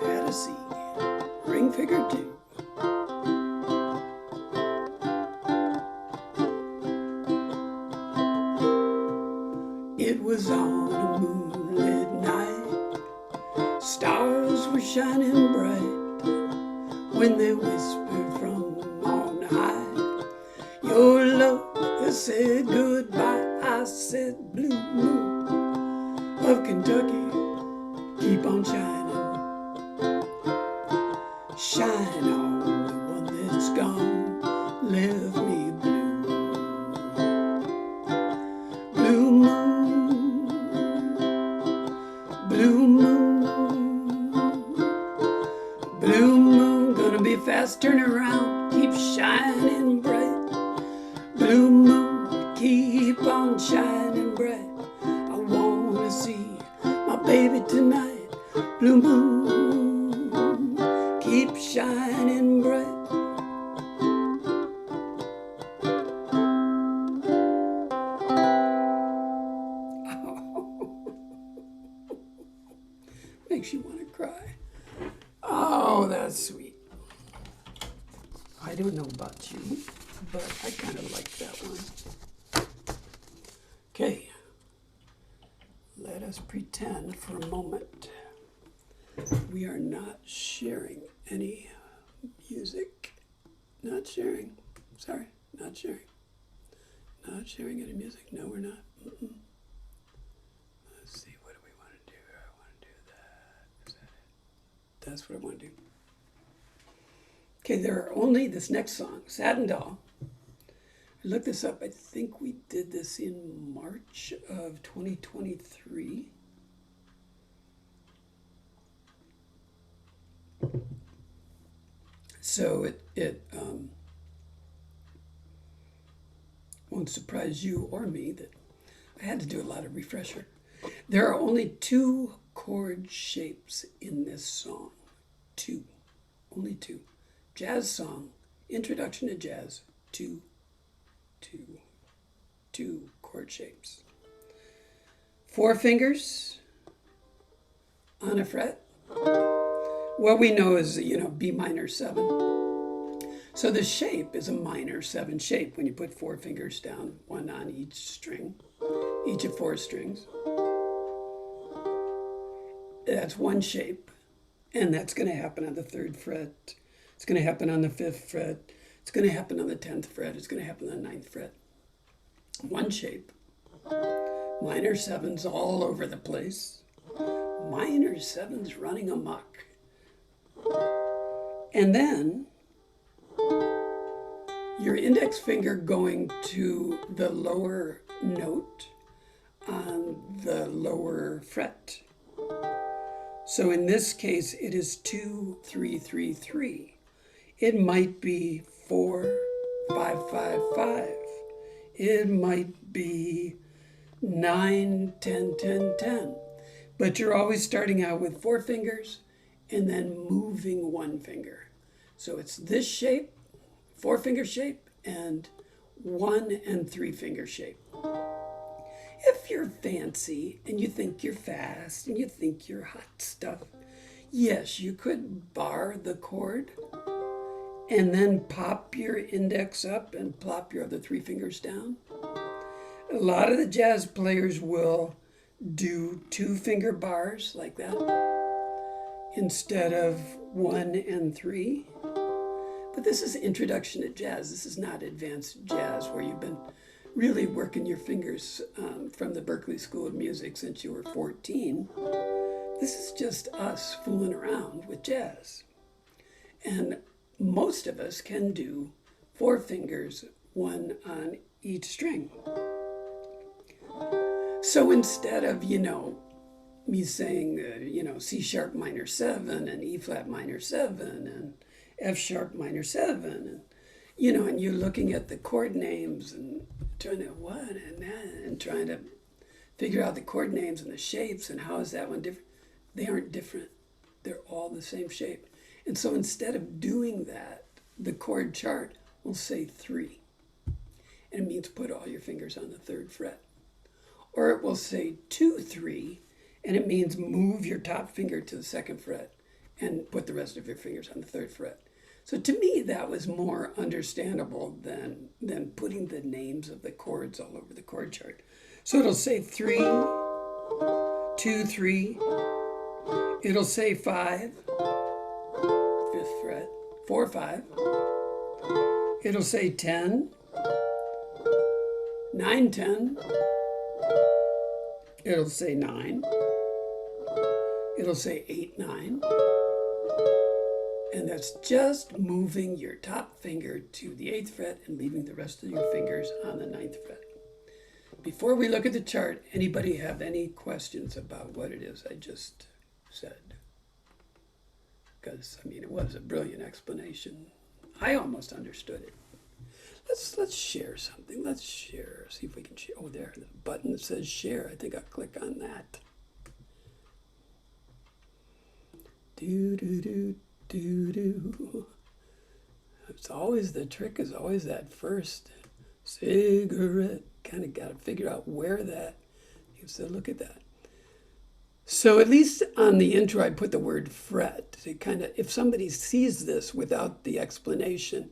Add a C, ring figure 2. It was on a moonlit night, stars were shining bright, when they whispered from on high, your love has said goodbye. I said, blue moon of Kentucky, keep on shining, shine on the one that's gone, left me blue. Blue moon, blue moon, blue moon, gonna be fast, turn around, keep shining bright. Blue moon, keep on shining bright. I wanna see my baby tonight. Blue moon, keep shining bright. Makes you want to cry. Oh, that's sweet. I don't know about you, but I kind of like that one. Okay, let us pretend for a moment we are not sharing any music. Not sharing. Sorry, not sharing. Not sharing any music. No, we're not. Let's see, what do we want to do? I want to do that. Is that it? That's what I want to do. Okay, there are only this next song, Sad and Doll. I looked this up. I think we did this in March of 2023. So it won't surprise you or me that I had to do a lot of refresher. There are only 2 chord shapes in this song. 2. Only 2. Jazz song, introduction to jazz, 2 chord shapes. 4 fingers on a fret. What we know is, B minor 7. So the shape is a minor 7 shape when you put 4 fingers down, 1 on each string, each of 4 strings. That's one shape, and that's going to happen on the 3rd fret. It's going to happen on the 5th fret. It's going to happen on the 10th fret. It's going to happen on the 9th fret. One shape. Minor 7s all over the place. Minor 7s running amok. And then your index finger going to the lower note on the lower fret. So in this case, it is 2, 3, 3, 3. It might be 4, 5, 5, 5. It might be 9, 10, 10, 10. But you're always starting out with 4 fingers and then moving 1 finger. So it's this shape, 4 finger shape, and 1 and 3 finger shape. If you're fancy and you think you're fast and you think you're hot stuff, yes, you could bar the chord and then pop your index up and plop your other 3 fingers down. A lot of the jazz players will do 2 finger bars like that instead of 1 and 3. But this is introduction to jazz. This is not advanced jazz where you've been really working your fingers from the Berklee School of Music since you were 14. This is just us fooling around with jazz. And most of us can do 4 fingers, 1 on each string. So instead of, me saying, C sharp minor 7 and E flat minor 7 and F sharp minor 7 and, and you're looking at the chord names and trying to what and that and trying to figure out the chord names and the shapes and how is that one different. They aren't different. They're all the same shape. And so instead of doing that, the chord chart will say 3. and it means put all your fingers on the 3rd fret. Or it will say 2, 3, and it means move your top finger to the 2nd fret and put the rest of your fingers on the 3rd fret. So to me, that was more understandable than putting the names of the chords all over the chord chart. So it'll say 3, 2, 3. It'll say 5, 5th fret, 4, 5. It'll say 10, 9, 10. It'll say 9. It'll say 8, 9. And that's just moving your top finger to the 8th fret and leaving the rest of your fingers on the 9th fret. Before we look at the chart, anybody have any questions about what it is I just said? Because, I mean, it was a brilliant explanation. I almost understood it. Let's share something. Let's share. See if we can share. Oh, there, the button that says share. I think I'll click on that. Do. It's always, the trick is always that first cigarette. Kind of got to figure out where that. So look at that. So at least on the intro, I put the word fret. To kind of, if somebody sees this without the explanation,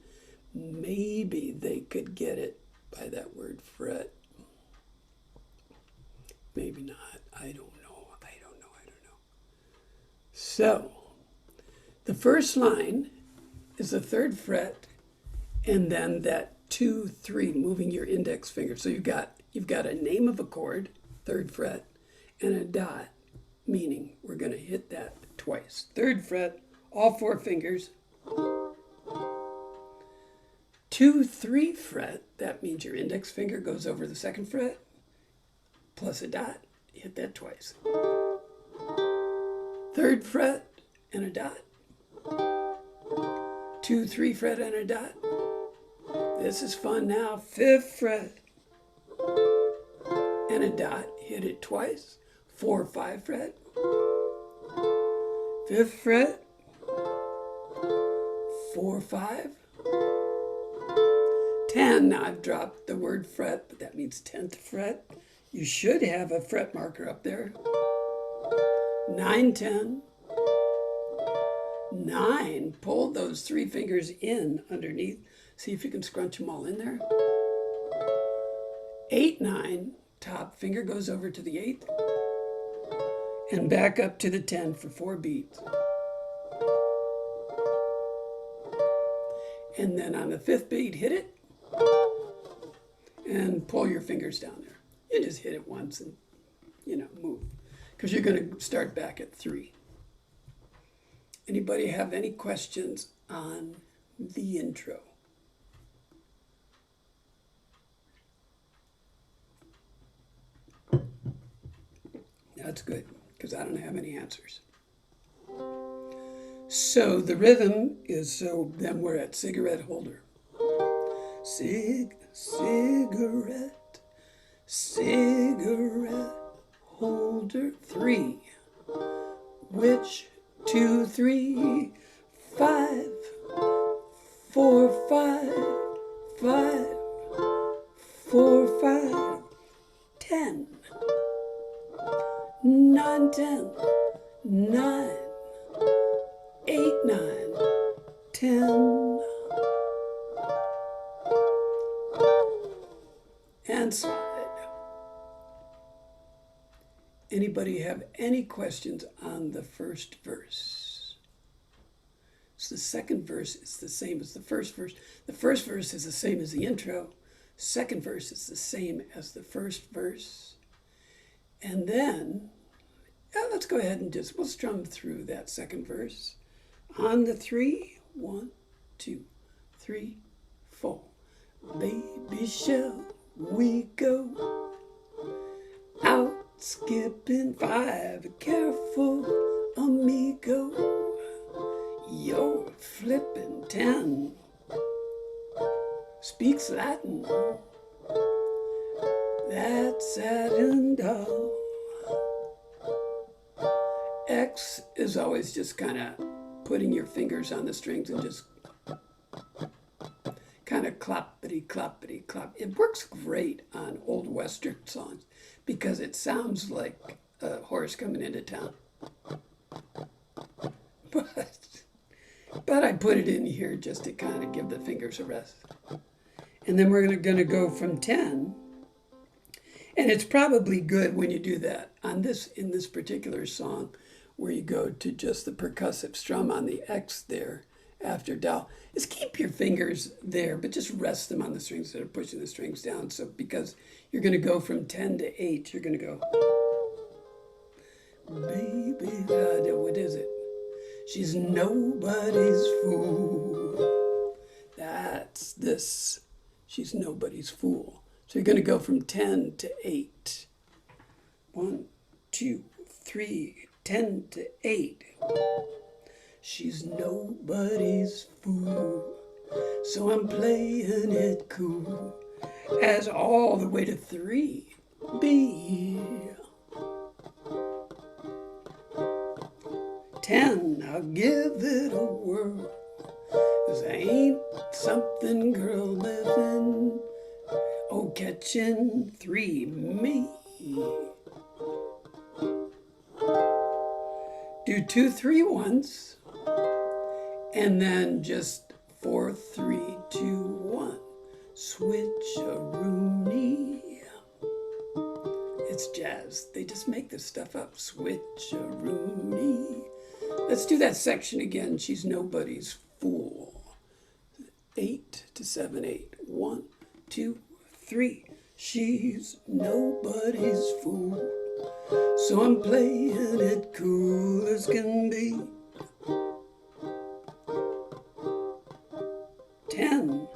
maybe they could get it by that word fret. Maybe not. I don't know. So the first line is the 3rd fret, and then that 2, 3, moving your index finger. So you've got a name of a chord, 3rd fret, and a dot, meaning we're going to hit that twice. 3rd fret, all 4 fingers. 2, 3 fret, that means your index finger goes over the 2nd fret, plus a dot, hit that twice. 3rd fret and a dot. 2, 3 fret and a dot. This is fun now. 5th fret and a dot. Hit it twice. 4, 5 fret. 5th fret. 4, 5. 10. Now I've dropped the word fret, but that means 10th fret. You should have a fret marker up there. 9, 10. 9. Pull those 3 fingers in underneath. See if you can scrunch them all in there. 8, 9. Top finger goes over to the 8th. And back up to the 10 for 4 beats. And then on the 5th beat, hit it. And pull your fingers down there. You just hit it once and, move. Because you're going to start back at 3. Anybody have any questions on the intro? That's good, because I don't have any answers. So the rhythm is, so then we're at cigarette holder. Cigarette holder 3. Which 2, 3, 5, 4, 5, 5, 4, 5, 10, 9, 10, 9, 8, 9, 10, and slide. Anybody have any questions on the first verse? So the second verse is the same as the first verse. The first verse is the same as the intro. Second verse is the same as the first verse. And then, let's go ahead and we'll strum through that second verse. On the 3, 1, 2, 3, 4. Baby, shall we go out skipping 5? Careful, amigo. You're flipping 10. Speaks Latin. That's Satin doll. X is always just kind of putting your fingers on the strings and just kind of clap the cloppity cloppity clop. It works great on old Western songs because it sounds like a horse coming into town. But I put it in here just to kind of give the fingers a rest. And then we're going to go from 10. And it's probably good when you do that in this particular song, where you go to just the percussive strum on the X there after dal. Is keep your fingers there, but just rest them on the strings instead of pushing the strings down. So because you're going to go from 10 to 8, you're going to go, baby, what is it? She's nobody's fool. That's this. She's nobody's fool. So you're going to go from 10 to 8. 1, 2, 3, 10 to 8. She's nobody's fool. So I'm playing it cool. As all the way to 3. B. 10, I'll give it a whirl. 'Cause I ain't something girl living. Oh, catching 3, me. Do 2 3 once, and then just 4 3 2 1. Switch-a-rooney. It's jazz. They just make this stuff up. Switch-a-rooney. Let's do that section again. She's nobody's fool. 8 to 7 8. 1 2 3. She's nobody's fool. So I'm playing it cool as can be. 10.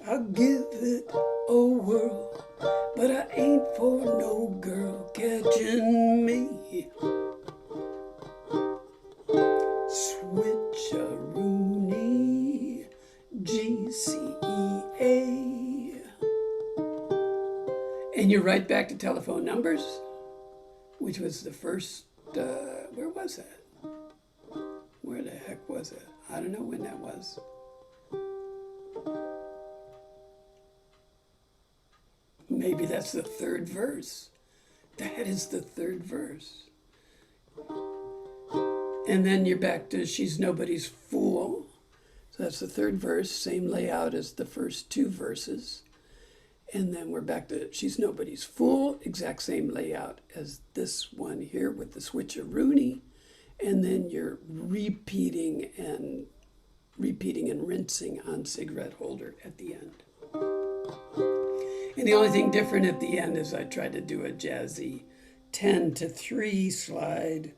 I'll give it a whirl, but I ain't for no girl catching me. Switch-a-rooney, GCEA. And you're right back to telephone numbers, which was the first, where was that? Where the heck was it? I don't know when that was. Maybe that's the third verse. That is the third verse. And then you're back to She's Nobody's Fool. So that's the third verse, same layout as the first 2 verses. And then we're back to She's Nobody's Fool, exact same layout as this one here with the switch-a-rooney. And then you're repeating and rinsing on Cigarette Holder at the end. And the only thing different at the end is I tried to do a jazzy 10 to 3 slide,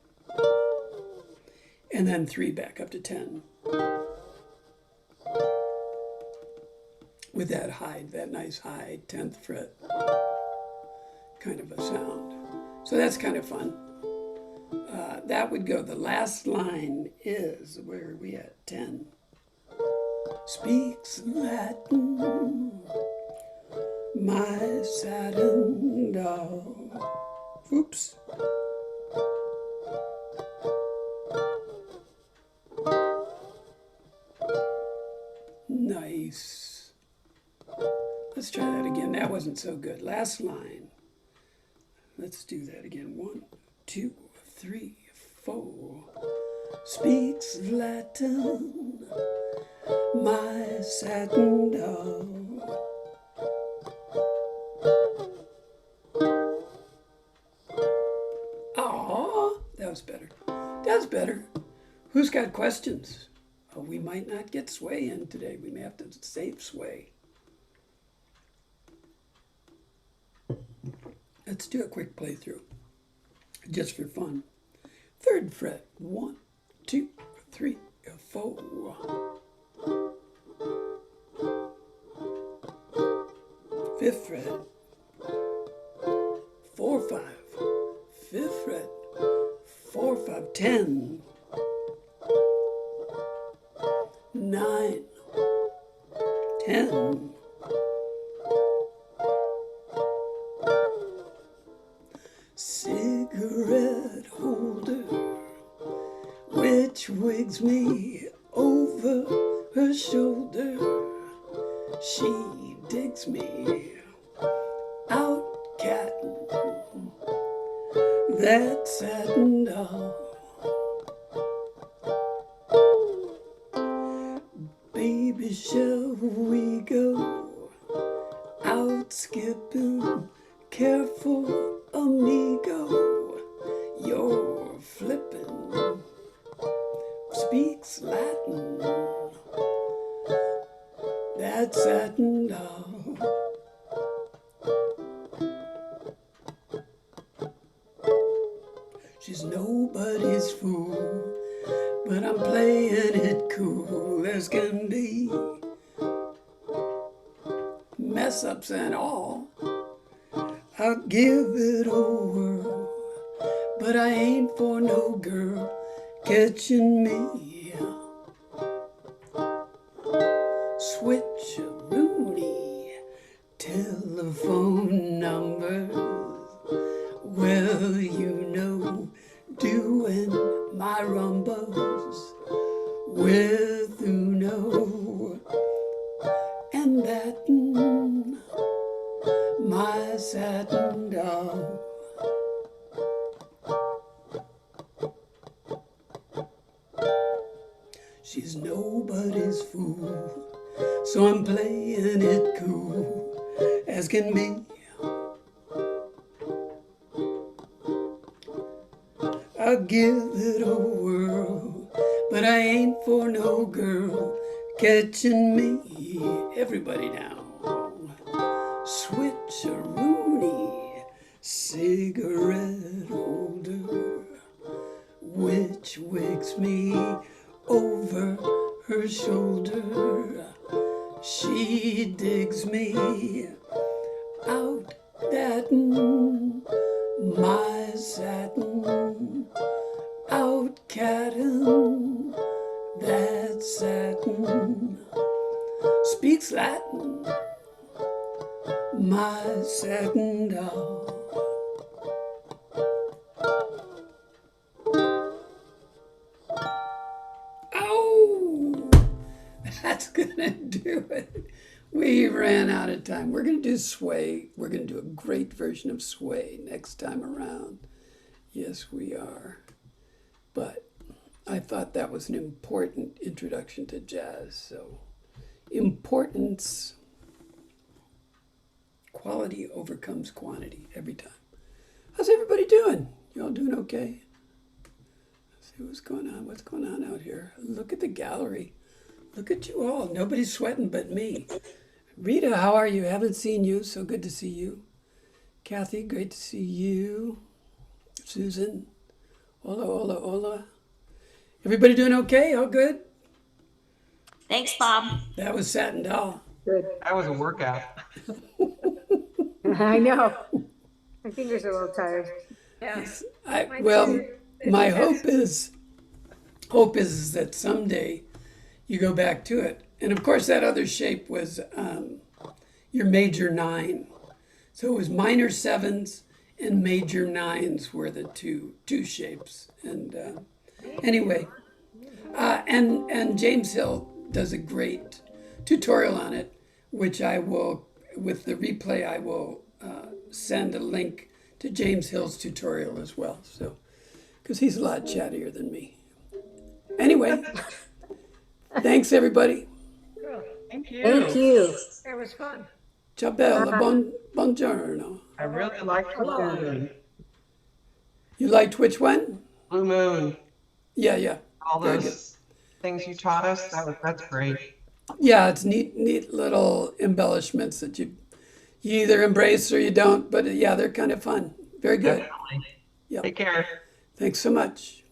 and then 3 back up to 10. With that high, that nice high 10th fret kind of a sound. So that's kind of fun. That would go, the last line is, where are we at? 10. Speaks Latin, my satin doll. Oops. Nice. Let's try that again. That wasn't so good. Last line. Let's do that again. 1, 2, 3, 4. Speaks Latin, my satin doll. Aw, that was better. That was better. Who's got questions? Oh, we might not get Sway in today. We may have to save Sway. Let's do a quick playthrough, just for fun. 3rd fret, 1, 2, 3, 4. 5th fret, 4, 5. 5th fret, 4, 5, 10. 9, 10. Cigarette holder, which wigs me over her shoulder. She digs me out catting that satin doll. Baby, shall we go out skipping? Careful, amigo, you're flipping. Speaks Latin, that satin doll. She's nobody's fool, but I'm playing it cool as can be. Mess ups and all, I'll give it a whirl, but I ain't for no girl catching me. Switcheroony, telephone numbers. Well, you know, doing my rumbos with Uno and that my satin doll. She's nobody's fool, so I'm playing it cool as can be. I'll give it a whirl, but I ain't for no girl catching me. Everybody now. Switcheroony, cigarette holder, which wakes me over her shoulder. She digs me out that my satin, out catting that satin, speaks Latin, my satin doll. Oh, that's gonna do it. We ran out of time. We're gonna do Sway. We're gonna do a great version of Sway next time around. Yes, we are. But I thought that was an important introduction to jazz. So, importance, quality overcomes quantity every time. How's everybody doing? You all doing okay? Let's see what's going on. What's going on out here? Look at the gallery. Look at you all. Nobody's sweating but me. Rita, how are you? Haven't seen you. So good to see you. Kathy, great to see you. Susan, hola, hola, hola. Everybody doing okay? All good? Thanks, Bob. That was Satin Doll. Good. That was a workout. I know. My fingers are a little tired. Yeah. Well, my hope is that someday you go back to it. And of course, that other shape was your major nine. So it was minor sevens and major nines were the two shapes. And anyway, and James Hill does a great tutorial on it, which I will, with the replay, I will send a link to James Hill's tutorial as well. So, because he's a lot chattier than me. Anyway, thanks everybody. Thank you. Thank you. It was fun. Ciao bella, buongiorno. I really liked Blue Moon. You liked which one? Blue Moon. Yeah. All Very those things you taught us. That's great. Yeah, it's neat little embellishments that you either embrace or you don't, but yeah, they're kind of fun. Very good. Definitely. Yep. Take care. Thanks so much.